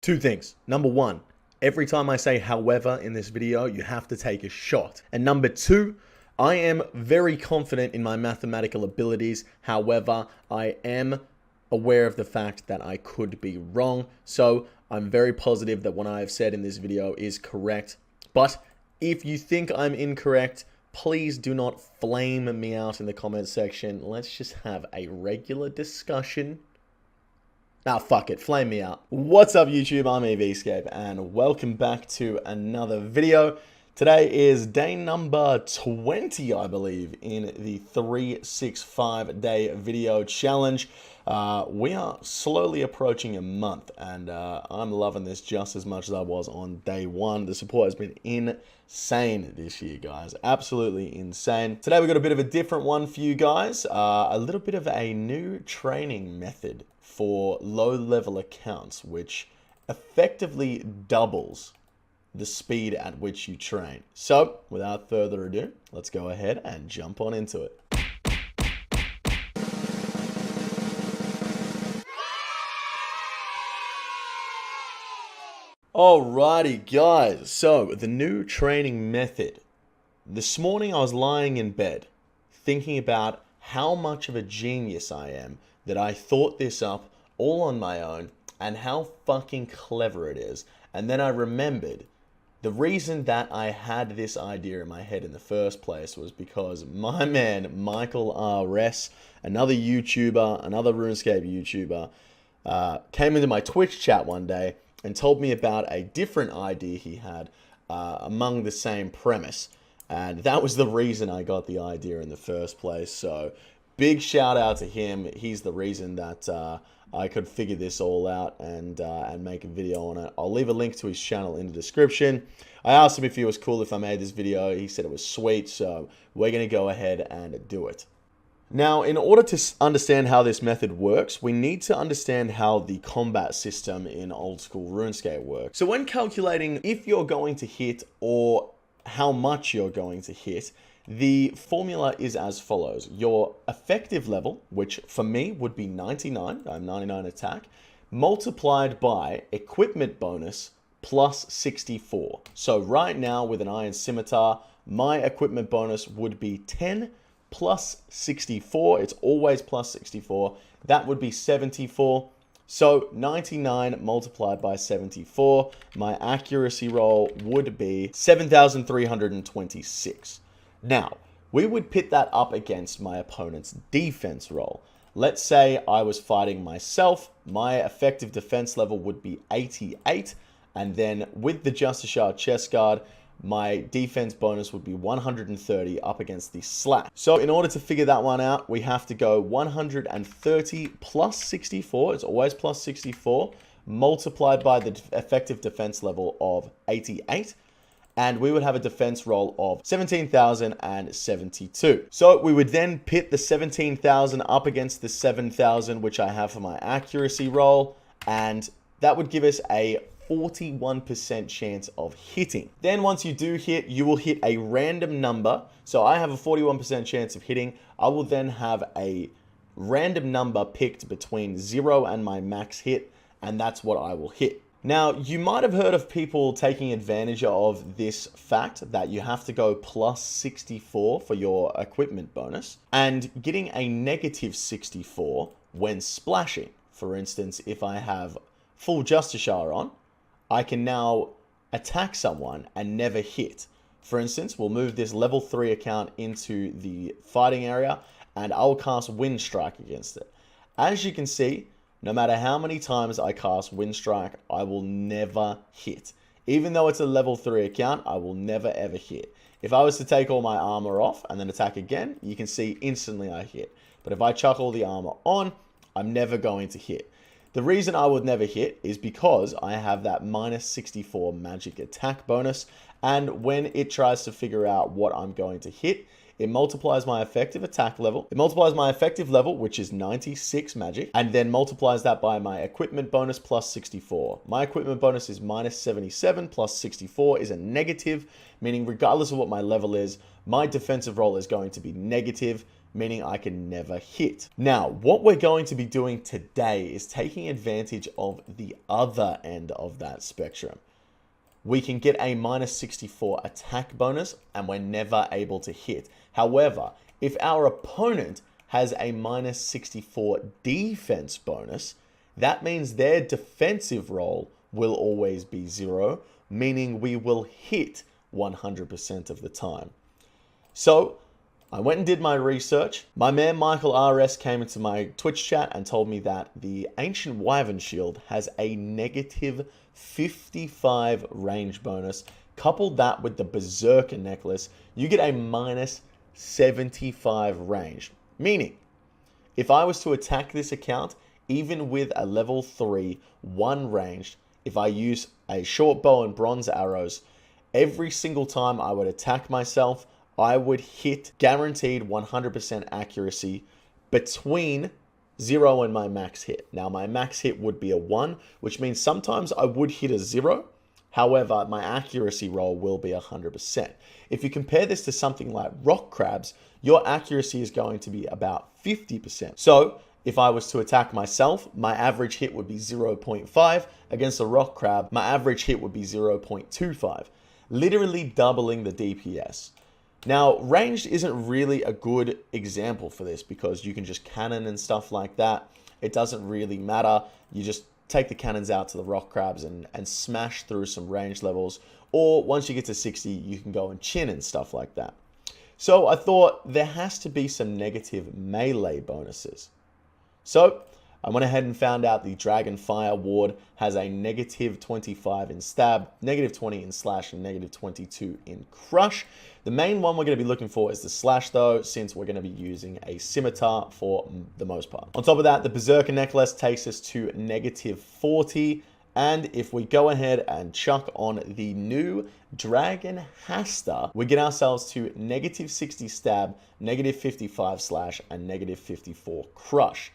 Two things. Number one, every time I say however in this video, you have to take a shot. And number two, I am very confident in my mathematical abilities. However, I am aware of the fact that I could be wrong. So I'm very positive that what I have said in this video is correct. But if you think I'm incorrect, please do not flame me out in the comment section. Let's just have a regular discussion. Nah, fuck it. Flame me out. What's up, YouTube? I'm Eeveescape, and welcome back to another video. Today is day number 20, I believe, in the 365-day video challenge. We are slowly approaching a month, and I'm loving this just as much as I was on day one. The support has been insane this year, guys. Absolutely insane. Today, we've got a bit of a different one for you guys. A little bit of a new training method for low-level accounts, which effectively doubles the speed at which you train. So, without further ado, let's go ahead and jump on into it. Alrighty, guys. So, the new training method. This morning I was lying in bed, thinking about how much of a genius I am that I thought this up all on my own and how fucking clever it is. And then I remembered the reason that I had this idea in my head in the first place was because my man, Michael RS, another YouTuber, another RuneScape YouTuber, came into my Twitch chat one day and told me about a different idea he had among the same premise. And that was the reason I got the idea in the first place. So big shout out to him. He's the reason that I could figure this all out and make a video on it. I'll leave a link to his channel in the description. I asked him if he was cool if I made this video. He said it was sweet, so we're going to go ahead and do it. Now, in order to understand how this method works, we need to understand how the combat system in old school RuneScape works. So when calculating if you're going to hit or how much you're going to hit, the formula is as follows. Your effective level, which for me would be 99, I'm 99 attack, multiplied by equipment bonus plus 64. So right now with an Iron Scimitar, my equipment bonus would be 10 plus 64. It's always plus 64. That would be 74. So 99 multiplied by 74, my accuracy roll would be 7,326. Now, we would pit that up against my opponent's defense roll. Let's say I was fighting myself. My effective defense level would be 88. And then with the Justiciar chest guard, my defense bonus would be 130 up against the slash. So in order to figure that one out, we have to go 130 plus 64. It's always plus 64 multiplied by the effective defense level of 88. And we would have a defense roll of 17,072. So we would then pit the 17,000 up against the 7,000, which I have for my accuracy roll. And that would give us a 41% chance of hitting. Then once you do hit, you will hit a random number. So I have a 41% chance of hitting. I will then have a random number picked between 0 and my max hit. And that's what I will hit. Now, you might have heard of people taking advantage of this fact that you have to go plus 64 for your equipment bonus and getting a negative 64 when splashing. For instance, if I have full Justiciar on, I can now attack someone and never hit. For instance, we'll move this level 3 account into the fighting area and I'll cast Wind Strike against it. As you can see, no matter how many times I cast Wind Strike, I will never hit. Even though it's a level 3 account, I will never ever hit. If I was to take all my armor off and then attack again, you can see instantly I hit. But if I chuck all the armor on, I'm never going to hit. The reason I would never hit is because I have that minus 64 magic attack bonus. And when it tries to figure out what I'm going to hit, it multiplies my effective attack level. It multiplies my effective level, which is 96 magic, and then multiplies that by my equipment bonus plus 64. My equipment bonus is minus 77 plus 64 is a negative, meaning regardless of what my level is, my defensive roll is going to be negative meaning I can never hit. Now, what we're going to be doing today is taking advantage of the other end of that spectrum. We can get a minus 64 attack bonus and we're never able to hit. However, if our opponent has a minus 64 defense bonus, that means their defensive roll will always be 0, meaning we will hit 100% of the time. So I went and did my research. My man Michael RS came into my Twitch chat and told me that the Ancient Wyvern Shield has a negative 55 range bonus. Coupled that with the Berserker necklace, you get a minus 75 range. Meaning, if I was to attack this account, even with a level 3, 1 ranged, if I use a short bow and bronze arrows, every single time I would attack myself, I would hit guaranteed 100% accuracy between 0 and my max hit. Now, my max hit would be a 1, which means sometimes I would hit a 0. However, my accuracy roll will be 100%. If you compare this to something like rock crabs, your accuracy is going to be about 50%. So if I was to attack myself, my average hit would be 0.5. Against a rock crab, my average hit would be 0.25, literally doubling the DPS. Now, ranged isn't really a good example for this because you can just cannon and stuff like that. It doesn't really matter. You just take the cannons out to the rock crabs and smash through some range levels. Or once you get to 60, you can go and chin and stuff like that. So I thought there has to be some negative melee bonuses. So I went ahead and found out the Dragonfire Ward has a negative 25 in stab, negative 20 in slash, and negative 22 in crush. The main one we're going to be looking for is the slash though, since we're going to be using a scimitar for the most part. On top of that, the Berserker necklace takes us to negative 40. And if we go ahead and chuck on the new Dragon Hasta, we get ourselves to negative 60 stab, negative 55 slash, and negative 54 crush.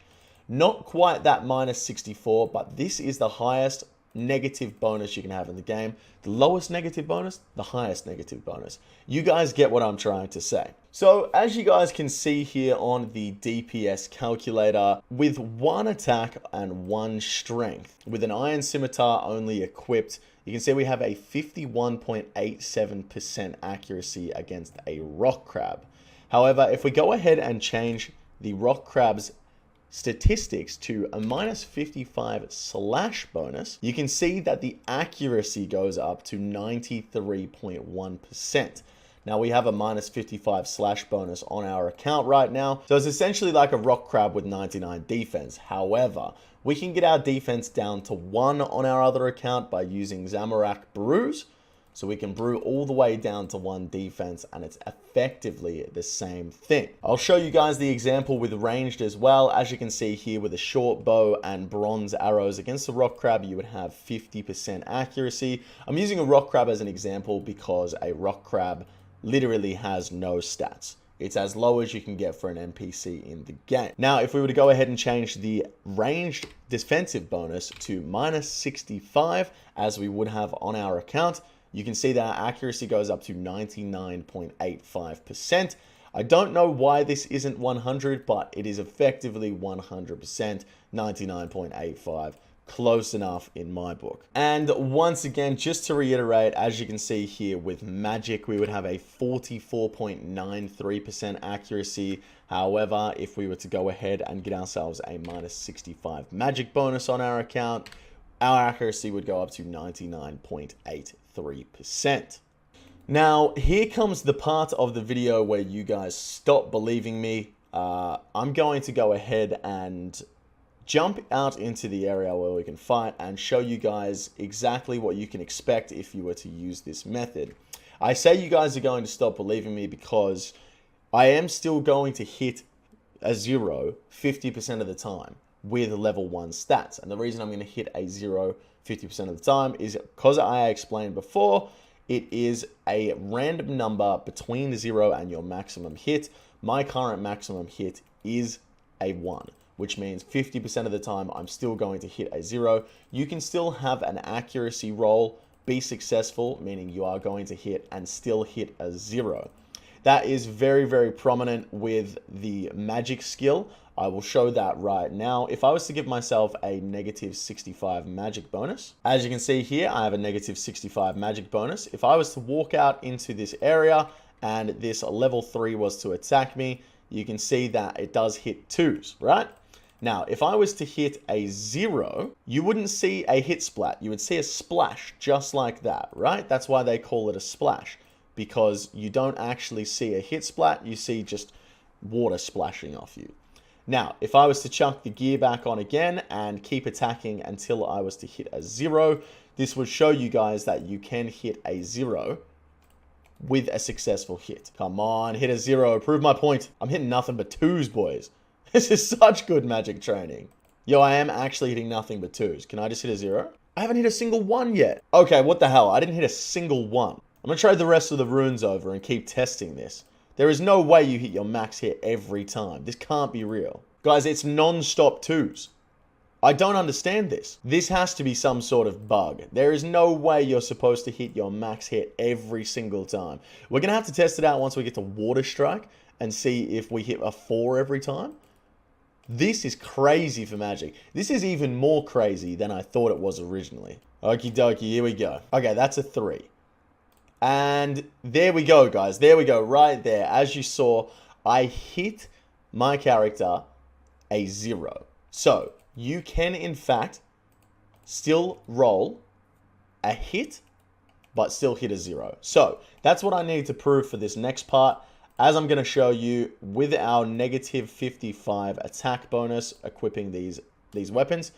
Not quite that minus 64, but this is the highest negative bonus you can have in the game. The lowest negative bonus, the highest negative bonus. You guys get what I'm trying to say. So as you guys can see here on the DPS calculator, with 1 attack and 1 strength, with an Iron Scimitar only equipped, you can see we have a 51.87% accuracy against a Rock Crab. However, if we go ahead and change the Rock Crab's statistics to a minus 55 slash bonus, you can see that the accuracy goes up to 93.1%. Now we have a minus 55 slash bonus on our account right now. So it's essentially like a rock crab with 99 defense. However, we can get our defense down to 1 on our other account by using Zamorak Brews. So we can brew all the way down to 1 defense, and it's effectively the same thing. I'll show you guys the example with ranged as well. As you can see here, with a short bow and bronze arrows against the rock crab, you would have 50% accuracy. I'm using a rock crab as an example because a rock crab literally has no stats. It's as low as you can get for an NPC in the game. Now, if we were to go ahead and change the ranged defensive bonus to minus 65, as we would have on our account, you can see that our accuracy goes up to 99.85%. I don't know why this isn't 100, but it is effectively 100%, 99.85. Close enough in my book. And once again, just to reiterate, as you can see here with magic, we would have a 44.93% accuracy. However, if we were to go ahead and get ourselves a minus 65 magic bonus on our account, our accuracy would go up to 99.83%. Now, here comes the part of the video where you guys stop believing me. I'm going to go ahead and jump out into the area where we can fight and show you guys exactly what you can expect if you were to use this method. I say you guys are going to stop believing me because I am still going to hit a 0 50% of the time with level 1 stats. And the reason I'm going to hit a 0 50% of the time is because I explained before, it is a random number between 0 and your maximum hit. My current maximum hit is a 1. Which means 50% of the time I'm still going to hit a 0. You can still have an accuracy roll, be successful, meaning you are going to hit and still hit a 0. That is very, very prominent with the magic skill. I will show that right now. If I was to give myself a negative 65 magic bonus, as you can see here, I have a negative 65 magic bonus. If I was to walk out into this area and this level 3 was to attack me, you can see that it does hit 2s, right? Now, if I was to hit a 0, you wouldn't see a hit splat. You would see a splash just like that, right? That's why they call it a splash, because you don't actually see a hit splat. You see just water splashing off you. Now, if I was to chuck the gear back on again and keep attacking until I was to hit a 0, this would show you guys that you can hit a 0 with a successful hit. Come on, hit a 0. Prove my point. I'm hitting nothing but 2s, boys. This is such good magic training. Yo, I am actually hitting nothing but 2s. Can I just hit a 0? I haven't hit a single 1 yet. Okay, what the hell? I didn't hit a single 1. I'm going to trade the rest of the runes over and keep testing this. There is no way you hit your max hit every time. This can't be real. Guys, it's non-stop 2s. I don't understand this. This has to be some sort of bug. There is no way you're supposed to hit your max hit every single time. We're going to have to test it out once we get to Water Strike and see if we hit a 4 every time. This is crazy for magic. This is even more crazy than I thought it was originally. Okie dokie, here we go. Okay, that's a 3. And there we go, guys. There we go, right there. As you saw, I hit my character a 0. So, you can, in fact, still roll a hit, but still hit a 0. So, that's what I need to prove for this next part. As I'm going to show you with our negative 55 attack bonus, equipping these weapons,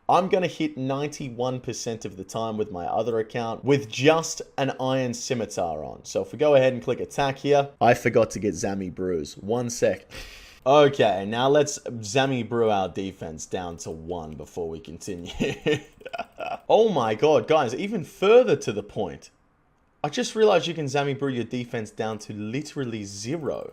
I'm going to hit 91% of the time with my other account with just an iron scimitar on. So if we go ahead and click attack here, I forgot to get Zammy Brews. 1 sec. Okay, now let's Zammy Brew our defense down to 1 before we continue. Oh my god, guys, even further to the point. I just realized you can Zammy Brew your defense down to literally 0.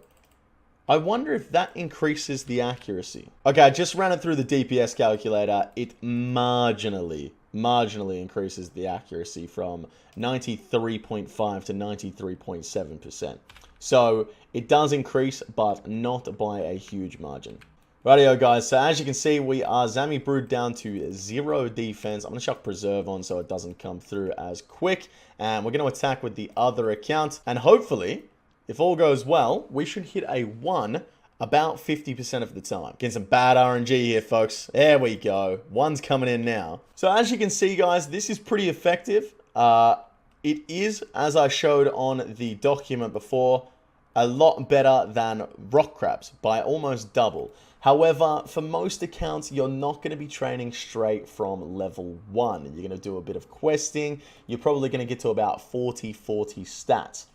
I wonder if that increases the accuracy. Okay, I just ran it through the DPS calculator. It marginally increases the accuracy from 93.5 to 93.7%. So it does increase, but not by a huge margin. Rightio, guys. So as you can see, we are Zammy Brewed down to 0 defense. I'm going to chuck Preserve on so it doesn't come through as quick. And we're going to attack with the other account. And hopefully, if all goes well, we should hit a 1 about 50% of the time. Getting some bad RNG here, folks. There we go. 1's coming in now. So as you can see, guys, this is pretty effective. It is, as I showed on the document before, a lot better than rock crabs by almost double. However, for most accounts, you're not going to be training straight from level 1. You're going to do a bit of questing. You're probably going to get to about 40 stats.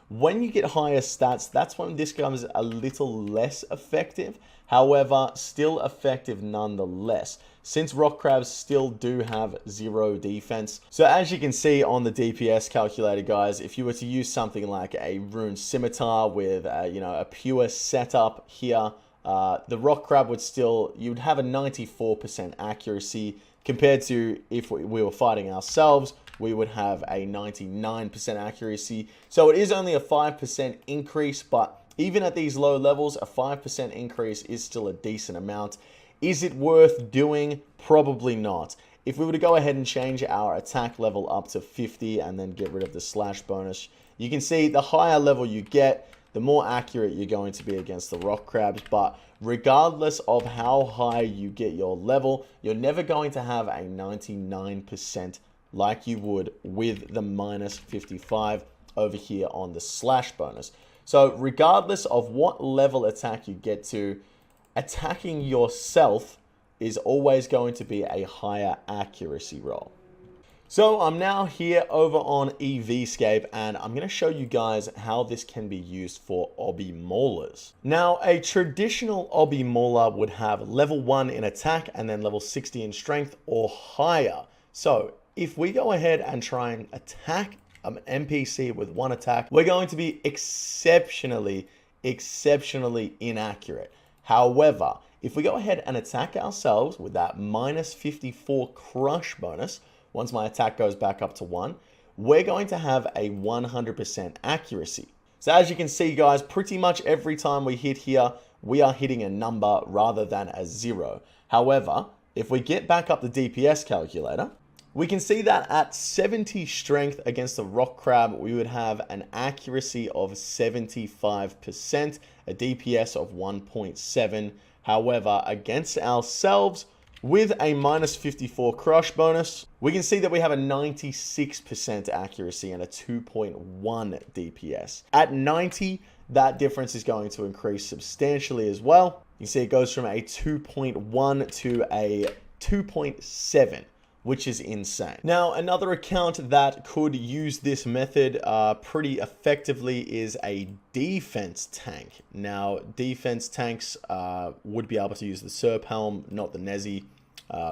When you get higher stats, that's when this becomes a little less effective. However, still effective nonetheless, since rock crabs still do have 0 defense. So as you can see on the DPS calculator, guys, if you were to use something like a rune scimitar with a pure setup here, the rock crab would still, you'd have a 94% accuracy compared to if we were fighting ourselves, we would have a 99% accuracy. So it is only a 5% increase, but even at these low levels, a 5% increase is still a decent amount. Is it worth doing? Probably not. If we were to go ahead and change our attack level up to 50 and then get rid of the slash bonus, you can see the higher level you get, the more accurate you're going to be against the rock crabs. But regardless of how high you get your level, you're never going to have a 99% like you would with the minus 55 over here on the slash bonus. So regardless of what level attack you get to, attacking yourself is always going to be a higher accuracy roll. So I'm now here over on Eeveescape, and I'm going to show you guys how this can be used for obby maulers. Now, a traditional obby mauler would have level 1 in attack and then level 60 in strength or higher. So if we go ahead and try and attack an NPC with 1 attack, we're going to be exceptionally inaccurate. However, if we go ahead and attack ourselves with that minus 54 crush bonus, once my attack goes back up to 1, we're going to have a 100% accuracy. So as you can see, guys, pretty much every time we hit here, we are hitting a number rather than a 0. However, if we get back up the DPS calculator, we can see that at 70 strength against a rock crab, we would have an accuracy of 75%, a DPS of 1.7. However, against ourselves, with a minus 54 crush bonus, we can see that we have a 96% accuracy and a 2.1 DPS. At 90, that difference is going to increase substantially as well. You can see it goes from a 2.1 to a 2.7. which is insane. Now, another account that could use this method pretty effectively is a defense tank. Now, defense tanks would be able to use the Serp Helm, not the Nezzy.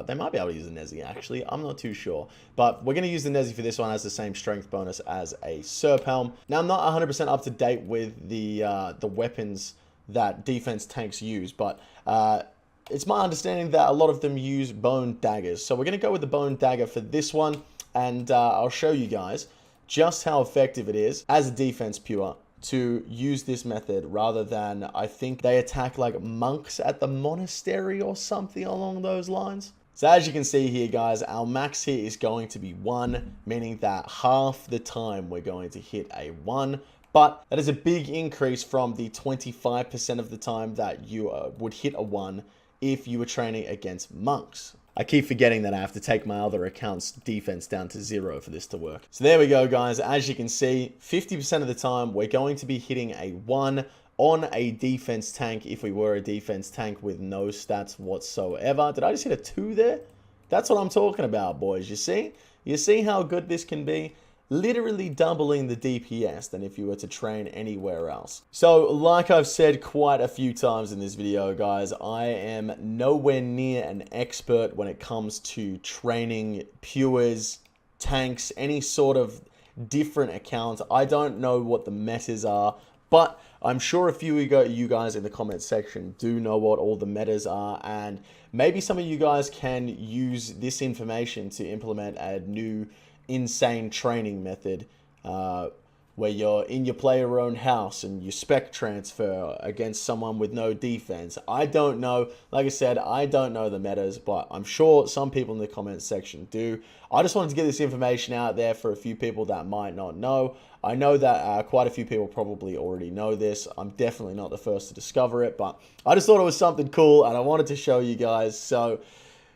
They might be able to use the Nezzy, actually. I'm not too sure. But we're going to use the Nezzy for this one as the same strength bonus as a Serp Helm. Now, I'm not 100% up to date with the weapons that defense tanks use, but it's my understanding that a lot of them use bone daggers. So we're going to go with the bone dagger for this one. And I'll show you guys just how effective it is as a defense pure to use this method rather than, I think they attack like monks at the monastery or something along those lines. So as you can see here, guys, our max hit is going to be 1, meaning that half the time we're going to hit a 1. But that is a big increase from the 25% of the time that you would hit a 1 if you were training against monks. I keep forgetting that I have to take my other account's defense down to 0 for this to work. So there we go, guys. As you can see, 50% of the time, we're going to be hitting a 1 on a defense tank if we were a defense tank with no stats whatsoever. Did I just hit a 2 there? That's what I'm talking about, boys. You see? You see how good this can be? Literally doubling the DPS than if you were to train anywhere else. So, like I've said quite a few times in this video, guys, I am nowhere near an expert when it comes to training pures, tanks, any sort of different accounts. I don't know what the metas are, but I'm sure a few of you guys in the comment section do know what all the metas are, and maybe some of you guys can use this information to implement a new insane training method where you're in your player own house and you spec transfer against someone with no defense. I don't know. Like I said, I don't know the metas, but I'm sure some people in the comments section do. I just wanted to get this information out there for a few people that might not know. I know that quite a few people probably already know this. I'm definitely not the first to discover it, but I just thought it was something cool and I wanted to show you guys. So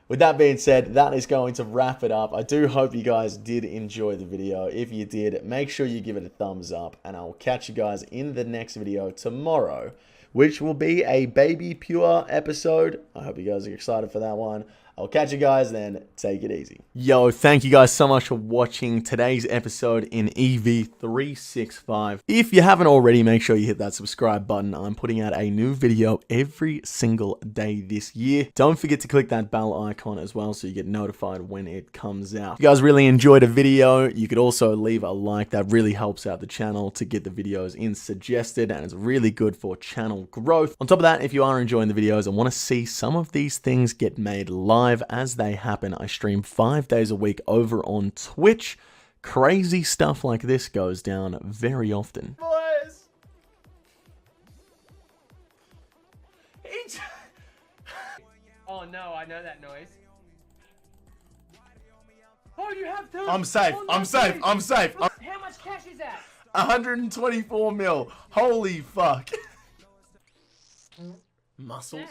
with that being said, that is going to wrap it up. I do hope you guys did enjoy the video. If you did, make sure you give it a thumbs up, and I will catch you guys in the next video tomorrow, which will be a Baby Pure episode. I hope you guys are excited for that one. I'll catch you guys then. Take it easy. Yo, thank you guys so much for watching today's episode in EV365. If you haven't already, make sure you hit that subscribe button. I'm putting out a new video every single day this year. Don't forget to click that bell icon as well so you get notified when it comes out. If you guys really enjoyed a video, you could also leave a like. That really helps out the channel to get the videos in suggested, and it's really good for channel growth. On top of that, if you are enjoying the videos and want to see some of these things get made live as they happen, I stream 5 days a week over on Twitch. Crazy stuff like this goes down very often. Boys! Oh no, I know that noise. Oh, you have to. I'm safe. Oh, I'm safe. safe. I'm safe. How much cash is that? 124 mil. Holy fuck. Muscles.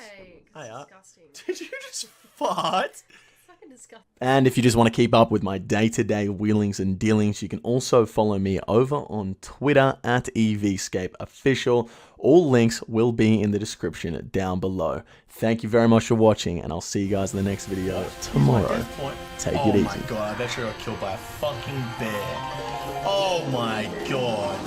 Disgusting. Did you just fart? Fucking disgusting. And if you just want to keep up with my day-to-day wheelings and dealings, you can also follow me over on Twitter at Eeveescape Official. All links will be in the description down below. Thank you very much for watching, and I'll see you guys in the next video tomorrow. Take it easy. Oh my god, I bet you got killed by a fucking bear. Oh my god.